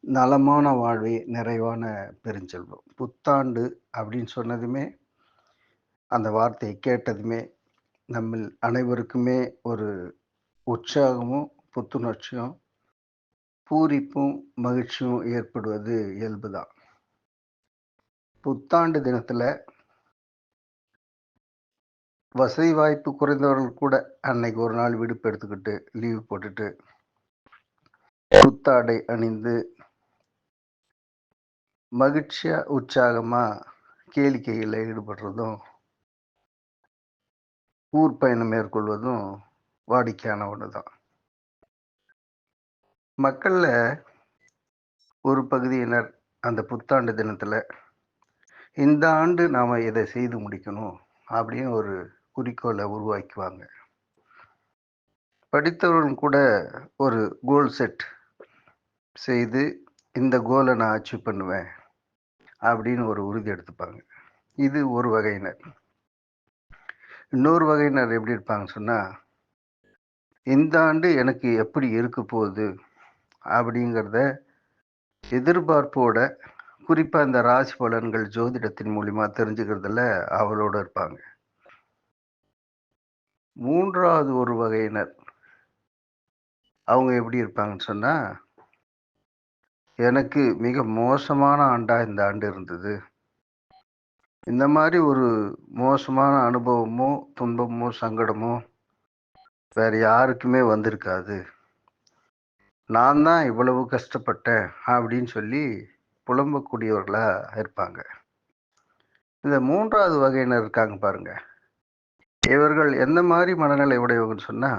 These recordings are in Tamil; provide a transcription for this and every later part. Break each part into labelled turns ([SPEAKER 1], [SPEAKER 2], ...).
[SPEAKER 1] நலமான வாழ்வே நிறைவான பெருஞ்செல்வம். புத்தாண்டு அப்படின்னு சொன்னதுமே, அந்த வார்த்தையை கேட்டதுமே, நம்மில் அனைவருக்குமே ஒரு உற்சாகமும், புத்துணர்ச்சியும், பூரிப்பும், மகிழ்ச்சியும் ஏற்படுவது இயல்புதான். புத்தாண்டு தினத்துல வசதி வாய்ப்பு குறைந்தவர்கள் கூட அன்னைக்கு ஒரு நாள் விடுப்பு எடுத்துக்கிட்டு, லீவ் போட்டுட்டு, புத்தாடை அணிந்து, மகிழ்ச்சியா, உற்சாகமா கேளிக்கையில ஈடுபடுறதும், ஊர் பயணம் மேற்கொள்வதும் வாடிக்கையான ஒண்ணுதான். மக்கள்ல ஒரு பகுதியினர் அந்த புத்தாண்டு தினத்துல, இந்த ஆண்டு நாம இதை செய்து முடிக்கணும் அப்படின்னு ஒரு குறிக்கோளை உருவாக்குவாங்க. படித்தவர்களும் கூட ஒரு கோல் செட் செய்து, இந்த கோலை நான் அச்சீவ் பண்ணுவேன் அப்படின்னு ஒரு உறுதி எடுத்துப்பாங்க. இது ஒரு வகையினர். இன்னொரு வகையினர் எப்படி இருப்பாங்கன்னு சொன்னா, இந்த ஆண்டு எனக்கு எப்படி இருக்க போகுது அப்படிங்கிறத எதிர்பார்ப்போட, குறிப்பா இந்த ராசி பலன்கள் ஜோதிடத்தின் மூலியமா தெரிஞ்சுக்கிறதுல ஆவலோட இருப்பாங்க. 3வது ஒரு வகையினர், அவங்க எப்படி இருப்பாங்கன்னு சொன்னா, எனக்கு மிக மோசமான ஆண்டா இந்த ஆண்டு இருந்தது. இந்த மாரி ஒரு மோசமான அனுபவமோ, துன்பமோ, சங்கடமோ வேற யாருக்குமே வந்திருக்காது. நான் தான் இவ்வளவு கஷ்டப்பட்டேன் அப்படின்னு சொல்லி புலம்பக்கூடியவர்களா இருப்பாங்க. இந்த 3வது வகையினர் இருக்காங்க பாருங்க. இவர்கள் எந்த மாரி மனநிலை உடையவங்கன்னு சொன்னா,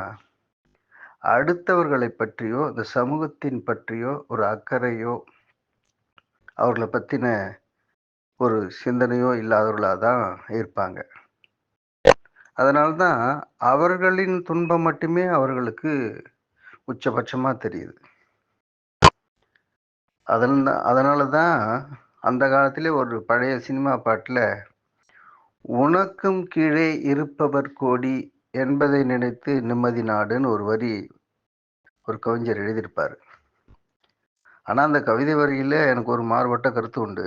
[SPEAKER 1] அடுத்தவர்களை பற்றியோ, இந்த சமூகத்தின் பற்றியோ ஒரு அக்கறையோ, அவர்கள பத்தின ஒரு சிந்தனையோ இல்லாதவர்களா தான் இருப்பாங்க. அதனால தான் அவர்களின் துன்பம் மட்டுமே அவர்களுக்கு உச்சபட்சமா தெரியுது. அதனால தான் அந்த காலத்திலே ஒரு பழைய சினிமா பாட்டுல, "உனக்கும் கீழே இருப்பவர் கோடி என்பதை நினைத்து நிம்மதி நாடுன்னு" ஒரு வரி ஒரு கவிஞர் எழுதியிருப்பாரு. ஆனா அந்த கவிதை வரியில எனக்கு ஒரு மாறுபட்ட கருத்து உண்டு.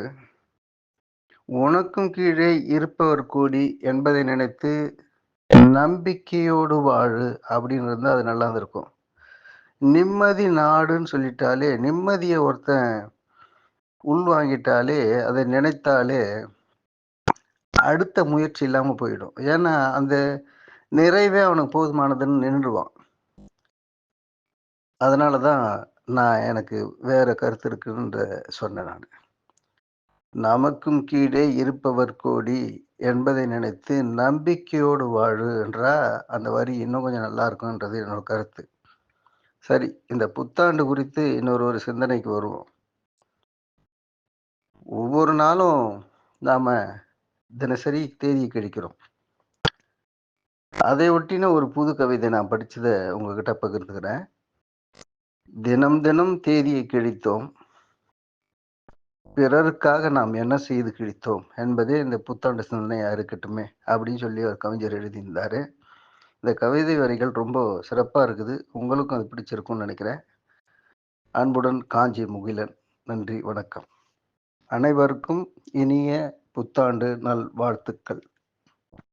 [SPEAKER 1] "உனக்கும் கீழே இருப்பவர் கோடி என்பதை நினைத்து நம்பிக்கையோடு வாழு" அப்படின்னு இருந்தா அது நல்லா இருந்திருக்கும். நிம்மதி நாடுன்னு சொல்லிட்டாலே, நிம்மதிய ஒருத்தன் உள்வாங்கிட்டாலே, அதை நினைத்தாலே, அடுத்த முயற்சி இல்லாம போயிடும். ஏன்னா, அந்த நிறைவே அவனுக்கு போதுமானதுன்னு நின்றுவான். அதனால தான் எனக்கு வேற கருத்து இருக்குன்ற சொன்னேன் நானு. "நமக்கும் கீழே இருப்பவர் கோடி என்பதை நினைத்து நம்பிக்கையோடு வாழு" என்றா அந்த வரி இன்னும் கொஞ்சம் நல்லா இருக்கும்ன்றது என்னோட கருத்து. சரி, இந்த புத்தாண்டு குறித்து ஒரு சிந்தனைக்கு வருவோம். ஒவ்வொரு நாளும் நாம தினசரி தேதிய கழிக்கிறோம். அதை ஒட்டின ஒரு புது கவிதை நான் படிச்சத உங்ககிட்ட பகிர்ந்துக்கிறேன். "தினம் தினம் தேதியை கிழித்தோம். பிறருக்காக நாம் என்ன செய்து கிழித்தோம் என்பதே இந்த புத்தாண்டு சிந்தனையா இருக்கட்டுமே" அப்படின்னு சொல்லி ஒரு கவிஞர் எழுதியிருந்தாரு. இந்த கவிதை வரிகள் ரொம்ப சிறப்பா இருக்குது. உங்களுக்கும் அது பிடிச்சிருக்கும்னு நினைக்கிறேன். அன்புடன் காஞ்சி முகிலன். நன்றி, வணக்கம். அனைவருக்கும் இனிய புத்தாண்டு நல்வாழ்த்துக்கள்.